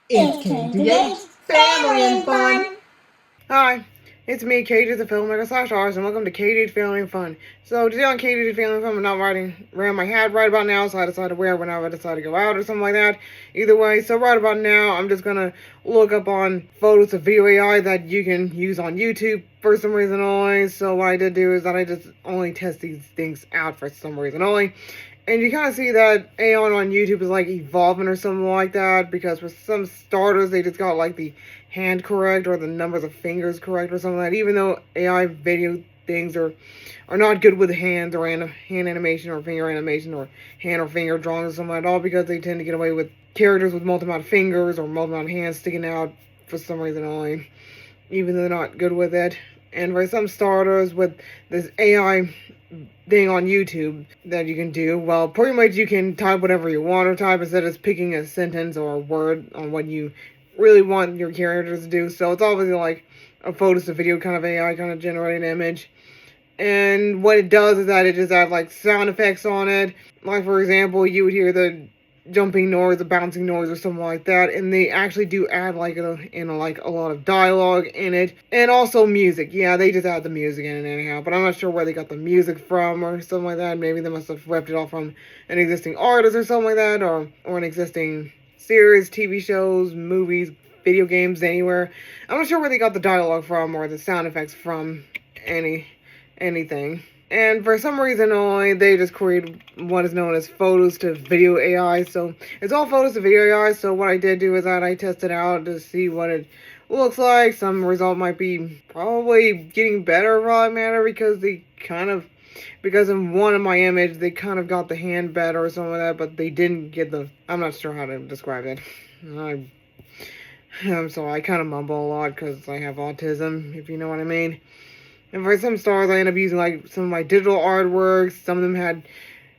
It's KJH Family and Fun. Hi, it's me, KJ the filmmaker / artist, and welcome to KJH Family and Fun. So today on KJH Family and Fun, I'm not wearing my hat right about now, so I decided to wear it whenever I decide to go out or something like that. Either way, so right about now, I'm just gonna look up on photos of video AI that you can use on YouTube for some reason only. So what I did do is that I just only test these things out for some reason only. And you kind of see that AI on YouTube is like evolving or something like that, because for some starters, they just got like the hand correct or the numbers of fingers correct or something like that. Even though AI video things are not good with hands or hand animation or finger animation or hand or finger drawings or something at all, because they tend to get away with characters with multiple amount of fingers or multiple amount of hands sticking out for some reason only, even though they're not good with it. And for some starters, with this AI thing on YouTube that you can do, well, pretty much you can type whatever you want to type instead of picking a sentence or a word on what you really want your characters to do. So it's obviously like a photos to video kind of AI kind of generated image. And what it does is that it just adds like sound effects on it. Like for example, you would hear the jumping noise, the bouncing noise, or something like that, and they actually do add like a lot of dialogue in it, and also music. Yeah, they just add the music in it anyhow, but I'm not sure where they got the music from or something like that. Maybe they must have ripped it off from an existing artist or something like that, or an existing series, TV shows, movies, video games, anywhere. I'm not sure where they got the dialogue from or the sound effects from anything. And for some reason only, they just created what is known as photos to video AI. So it's all photos to video AI. So what I did do is that I tested out to see what it looks like. Some result might be probably getting better for that matter, because because in one of my image, they kind of got the hand better or something like that, but they didn't get I'm not sure how to describe it. I'm sorry, I kind of mumble a lot because I have autism, if you know what I mean. And for some stars, I end up using like some of my digital artworks. Some of them had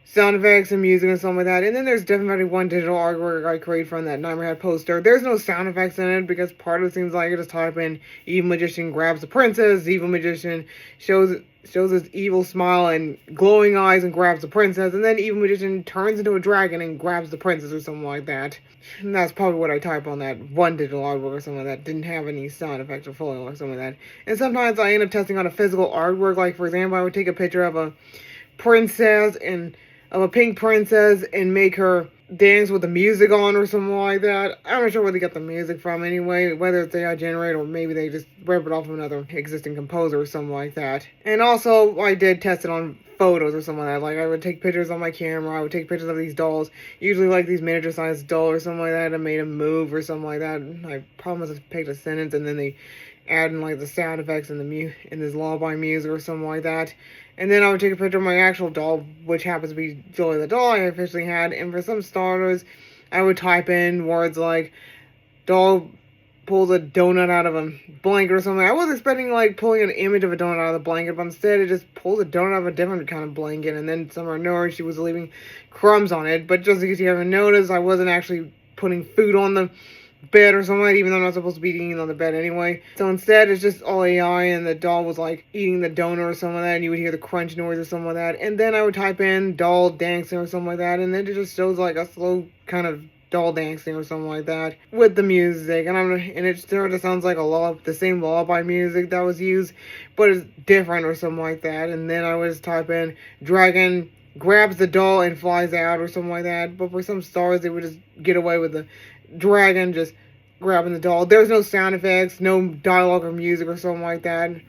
sound effects and music and something like that. And then there's definitely one digital artwork I created from that Nightmare Hat poster. There's no sound effects in it because part of it seems like I just type in evil magician grabs the princess, evil magician shows his evil smile and glowing eyes and grabs the princess, and then evil magician turns into a dragon and grabs the princess or something like that. And that's probably what I type on that one digital artwork or something like that. Didn't have any sound effects or flow or something like that. And sometimes I end up testing on a physical artwork. Like for example, I would take a picture of a princess and of a pink princess and make her dance with the music on or something like that. I'm not sure where they got the music from anyway, whether it's AI generated or maybe they just rip it off of another existing composer or something like that. And also, I did test it on photos or something like that. Like, I would take pictures on my camera, I would take pictures of these dolls, usually like these miniature sized doll or something like that, and made them move or something like that. And I probably must have picked a sentence and then they add in like the sound effects and in this lullaby music or something like that. And then I would take a picture of my actual doll, which happens to be Jolie the doll I officially had. And for some starters, I would type in words like doll pulls a donut out of a blanket or something. I was expecting like pulling an image of a donut out of the blanket, but instead it just pulled a donut out of a different kind of blanket. And then somewhere nowhere she was leaving crumbs on it. But just in case you haven't noticed, I wasn't actually putting food on the bed or something, even though I'm not supposed to be eating on the bed anyway. So instead, it's just all AI, and the doll was like eating the donut or something like that, and you would hear the crunch noise or something like that. And then I would type in doll dancing or something like that, and then it just shows like a slow kind of doll dancing or something like that with the music. And it sort of sounds like the same lullaby music that was used, but it's different or something like that. And then I would just type in dragon grabs the doll and flies out or something like that. But for some stars, they would just get away with the dragon just grabbing the doll. There's no sound effects, no dialogue or music or something like that. I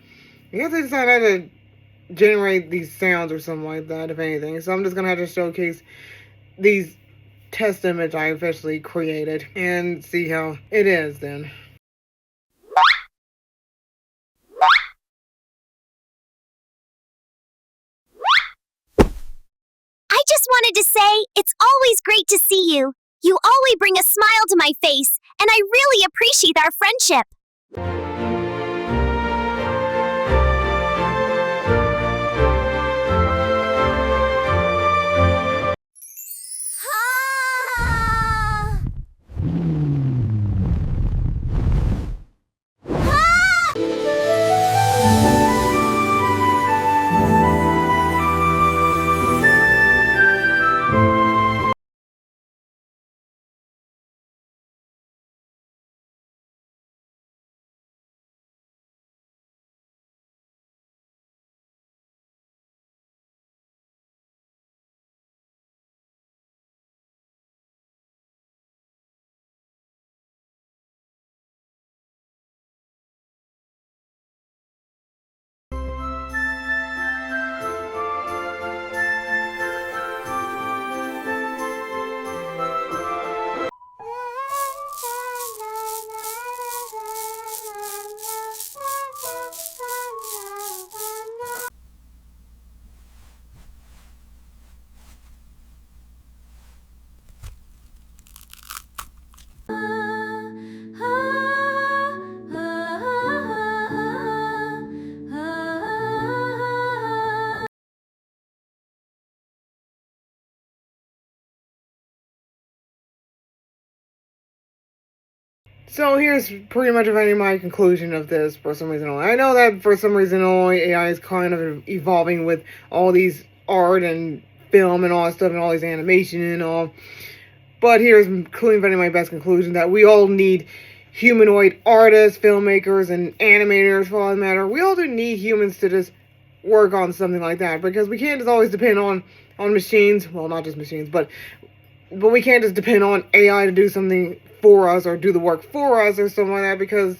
guess they decided how to generate these sounds or something like that, if anything. So I'm just gonna have to showcase these test image I officially created and see how it is then. I just wanted to say, it's always great to see you. You always bring a smile to my face, and I really appreciate our friendship. So here's pretty much my conclusion of this for some reason only. I know that for some reason only AI is kind of evolving with all these art and film and all that stuff and all these animation and all. But here's clearly my best conclusion that we all need humanoid artists, filmmakers, and animators for all that matter. We all do need humans to just work on something like that, because we can't just always depend on machines. Well, not just machines, but we can't just depend on AI to do something for us or do the work for us or something like that, because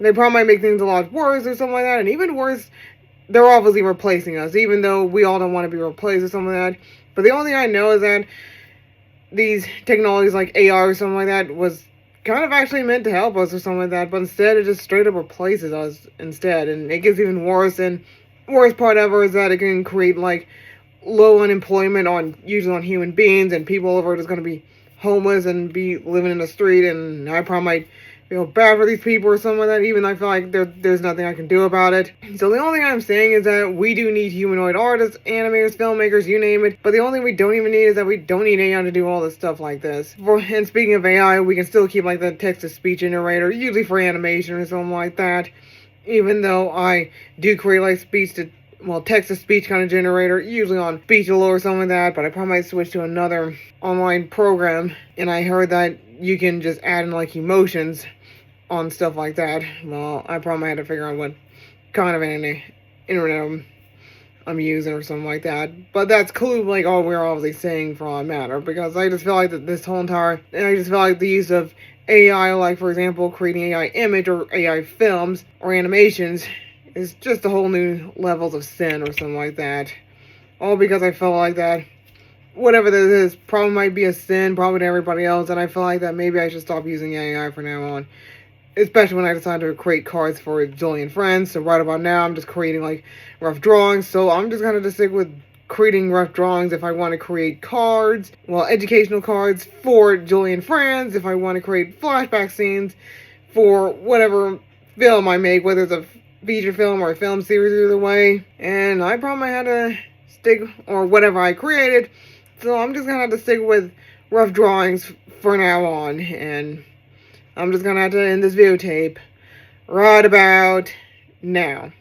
they probably might make things a lot worse or something like that. And even worse, they're obviously replacing us, even though we all don't want to be replaced or something like that. But the only thing I know is that these technologies like AI or something like that was kind of actually meant to help us or something like that, but instead it just straight up replaces us instead, and it gets even worse. And worst part ever is that it can create like low unemployment usually on human beings, and people over just going to be homeless and be living in the street. And I probably might feel bad for these people or something like that, even though I feel like there's nothing I can do about it. So the only thing I'm saying is that we do need humanoid artists, animators, filmmakers, you name it. But the only thing we don't even need is that we don't need AI to do all this stuff like this. And speaking of AI, we can still keep like the text-to-speech generator, usually for animation or something like that. Even though I do create like text-to-speech kind of generator, usually on Speechalo or something like that, but I probably might switch to another online program. And I heard that you can just add in like emotions on stuff like that. Well, I probably had to figure out what kind of internet I'm using or something like that. But that's cool, like all we're obviously saying for all that matter, because I just feel like that I just feel like the use of AI, like for example, creating AI image or AI films or animations, is just a whole new levels of sin or something like that. All because I felt like that whatever this is probably might be a sin, probably to everybody else, and I feel like that maybe I should stop using AI from now on. Especially when I decide to create cards for Jillian Friends. So right about now, I'm just creating like rough drawings. So I'm just gonna just stick with creating rough drawings if I want to create cards, educational cards for Jillian Friends. If I want to create flashback scenes for whatever film I make, whether it's a feature film or a film series, either way. And I probably had to stick, or whatever I created. So I'm just gonna have to stick with rough drawings for now on, and I'm just gonna have to end this videotape right about now.